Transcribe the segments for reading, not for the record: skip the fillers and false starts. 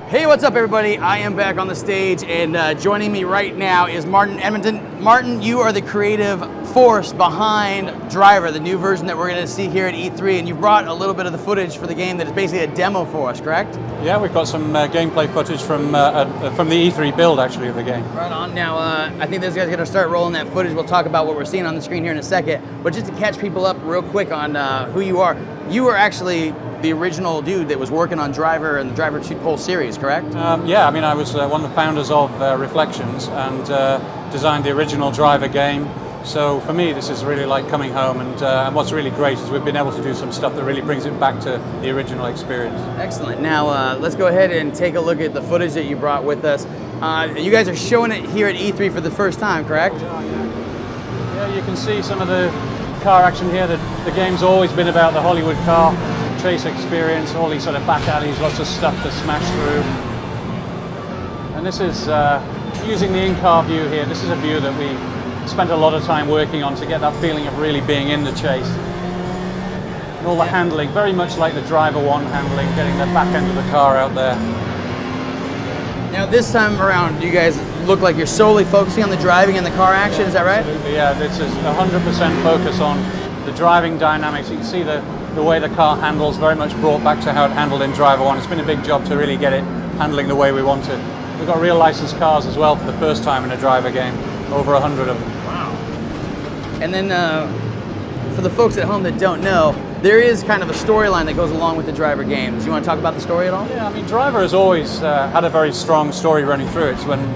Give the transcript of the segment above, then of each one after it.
Hey, what's up, everybody? I am back on the stage, and joining me right now is Martin Edmonton. Martin, you are the creative force behind Driver, the new version that we're going to see here at E3, and you brought a little bit of the footage for the game that is basically a demo for us, correct? Yeah, we've got some gameplay footage from the E3 build, actually, of the game. Right on. Now, I think this guy's going to start rolling that footage. We'll talk about what we're seeing on the screen here in a second, but just to catch people up real quick on who you are, you are actually the original dude that was working on Driver and the Driver 2 whole series, correct? Yeah, I mean, I was one of the founders of Reflections and designed the original Driver game. So for me, this is really like coming home, and what's really great is we've been able to do some stuff that really brings it back to the original experience. Excellent. Now, let's go ahead and take a look at the footage that you brought with us. You guys are showing it here at E3 for the first time, correct? Yeah, you can see some of the car action here. The game's always been about the Hollywood car chase experience, all these sort of back alleys, lots of stuff to smash through. And this is, using the in-car view here, this is a view that we spent a lot of time working on to get that feeling of really being in the chase. And all the handling, very much like the Driver 1 handling, getting the back end of the car out there. Now this time around, you guys look like you're solely focusing on the driving and the car action, is that right? Absolutely, yeah. This is 100% focus on the driving dynamics. You can see the way the car handles, very much brought back to how it handled in Driver 1. It's been a big job to really get it handling the way we want it. We've got real licensed cars as well for the first time in a Driver game, over 100 of them. Wow. And then for the folks at home that don't know, there is kind of a storyline that goes along with the Driver games. You want to talk about the story at all? Yeah, I mean, Driver has always had a very strong story running through it. It's when,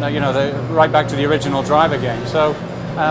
right back to the original Driver game. So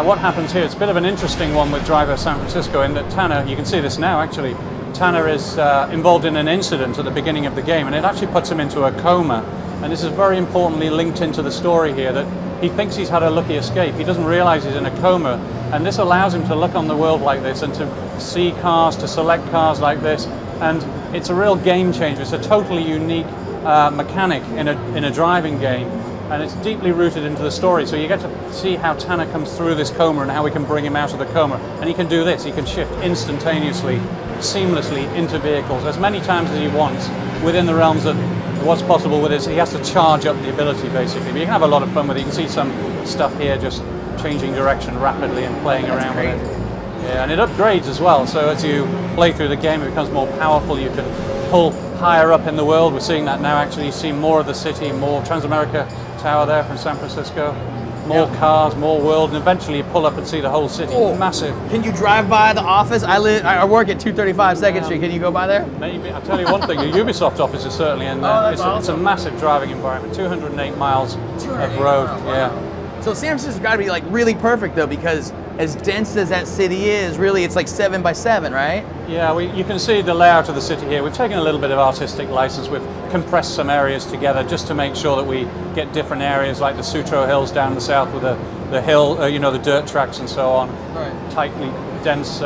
what happens here, it's a bit of an interesting one with Driver San Francisco in that Tanner, you can see this now actually, Tanner is involved in an incident at the beginning of the game, and it actually puts him into a coma. And this is very importantly linked into the story here, that he thinks he's had a lucky escape. He doesn't realize he's in a coma, and this allows him to look on the world like this and to see cars, to select cars like this. And it's a real game changer. It's a totally unique mechanic in a driving game, and it's deeply rooted into the story. So you get to see how Tanner comes through this coma and how we can bring him out of the coma. And he can do this. He can shift instantaneously, seamlessly into vehicles as many times as he wants within the realms of what's possible with this. He has to charge up the ability, basically. But you can have a lot of fun with it. You can see some stuff here just changing direction rapidly and playing around with it. Yeah, and it upgrades as well. So as you play through the game, it becomes more powerful. You can pull higher up in the world. We're seeing that now, actually. You see more of the city, more Transamerica Tower there from San Francisco. More cars, more world, and eventually you pull up and see the whole city. Oh, massive. Can you drive by the office? I work at 235 2nd Street. Can you go by there? Maybe. I'll tell you one thing, the Ubisoft office is certainly in there. It's a massive driving environment, 208 miles of road. Yeah. So San Francisco's got to be like really perfect though, because as dense as that city is, really it's like 7 by 7, right? Yeah, you can see the layout of the city here. We've taken a little bit of artistic license. We've compressed some areas together just to make sure that we get different areas like the Sutro Hills down the south with the hill, the dirt tracks and so on. Right. Tightly dense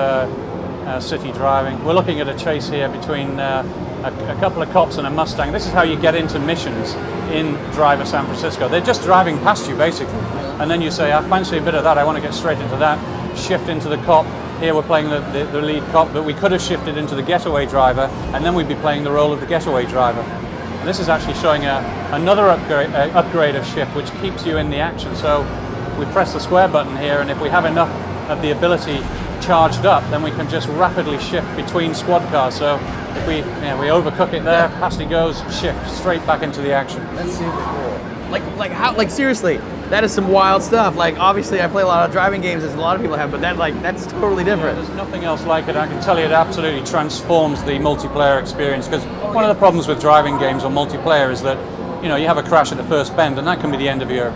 city driving. We're looking at a chase here between a couple of cops and a Mustang. This is how you get into missions in Driver San Francisco. They're just driving past you, basically. And then you say, I fancy a bit of that, I want to get straight into that, shift into the cop. Here we're playing the lead cop, but we could have shifted into the getaway driver, and then we'd be playing the role of the getaway driver. And this is actually showing another upgrade of shift, which keeps you in the action. So we press the square button here, and if we have enough of the ability charged up, then we can just rapidly shift between squad cars. So if we overcook it there, past he goes, shift straight back into the action. That's super cool. Like seriously, that is some wild stuff. Like obviously I play a lot of driving games as a lot of people have, but that's totally different. Yeah, there's nothing else like it. I can tell you it absolutely transforms the multiplayer experience, because one of the problems with driving games or multiplayer is that you have a crash at the first bend, and that can be the end of your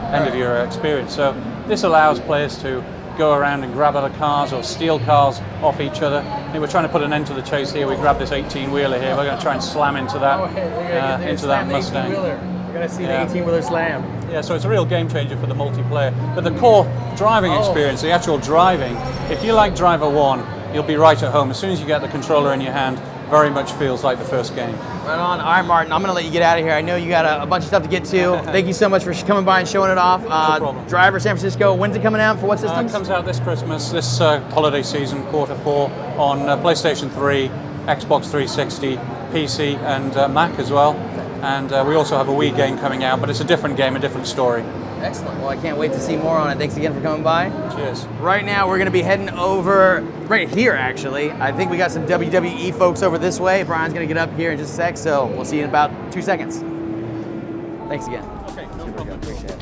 experience. So this allows players to go around and grab other cars or steal cars off each other. And we're trying to put an end to the chase here. We grab this 18-wheeler here. We're going to try and slam into that into that Mustang. You're going to see the 18-wheeler slam. Yeah, so it's a real game changer for the multiplayer. But the core driving experience, the actual driving, if you like Driver 1, you'll be right at home. As soon as you get the controller in your hand, very much feels like the first game. Right on. All right, Martin, I'm going to let you get out of here. I know you got a bunch of stuff to get to. Thank you so much for coming by and showing it off. No problem. Driver San Francisco, when's it coming out? For what systems? It comes out this Christmas, this holiday season, Q4, on PlayStation 3, Xbox 360, PC, and Mac as well. And we also have a Wii game coming out, but it's a different game, a different story. Excellent. Well, I can't wait to see more on it. Thanks again for coming by. Cheers. Right now, we're going to be heading over right here, actually. I think we got some WWE folks over this way. Brian's going to get up here in just a sec, so we'll see you in about 2 seconds. Thanks again. Okay, no problem. Appreciate it.